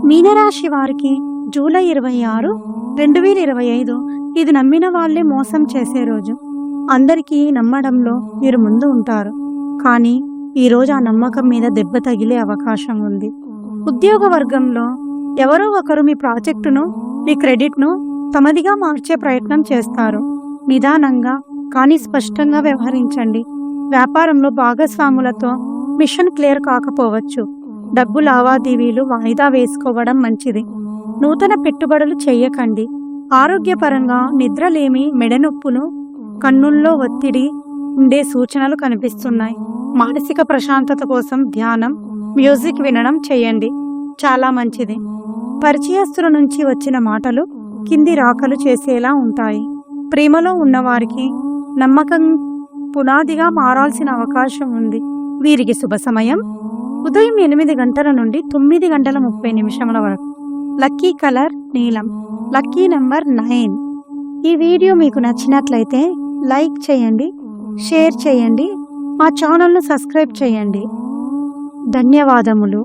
మీనరాశి వారికి జూలై 26, 2025 ఇది నమ్మిన వాళ్ళే మోసం చేసే రోజు. అందరికీ నమ్మడంలో మీరు ముందు ఉంటారు, కానీ ఈరోజు ఆ నమ్మకం మీద దెబ్బ తగిలే అవకాశం ఉంది. ఉద్యోగ వర్గంలో ఎవరో ఒకరు మీ ప్రాజెక్టును, మీ క్రెడిట్ను తమదిగా మార్చే ప్రయత్నం చేస్తారు. నిదానంగా కానీ స్పష్టంగా వ్యవహరించండి. వ్యాపారంలో భాగస్వాములతో మిషన్ క్లియర్ కాకపోవచ్చు. డబ్బు లావాదేవీలు వాయిదా వేసుకోవడం మంచిది. నూతన పెట్టుబడులు చేయకండి. ఆరోగ్యపరంగా నిద్రలేమి, మెడనొప్పులు, కన్నుల్లో ఒత్తిడి ఉండే సూచనలు కనిపిస్తున్నాయి. మానసిక ప్రశాంతత కోసం ధ్యానం, మ్యూజిక్ వినడం చేయండి, చాలా మంచిది. పరిచయస్తుల నుంచి వచ్చిన మాటలు కింది రాకలు చేసేలా ఉంటాయి. ప్రేమలో ఉన్నవారికి నమ్మకం పునాదిగా మారాల్సిన అవకాశం ఉంది. వీరికి శుభ సమయం ఉదయం 8 గంటల నుండి 9 గంటల 30 నిమిషముల వరకు. లక్కీ కలర్ నీలం. Lucky number 9. ఈ వీడియో మీకు నచ్చినట్లయితే లైక్ చేయండి, షేర్ చేయండి, మా ఛానల్ను సబ్స్క్రైబ్ చేయండి. ధన్యవాదములు.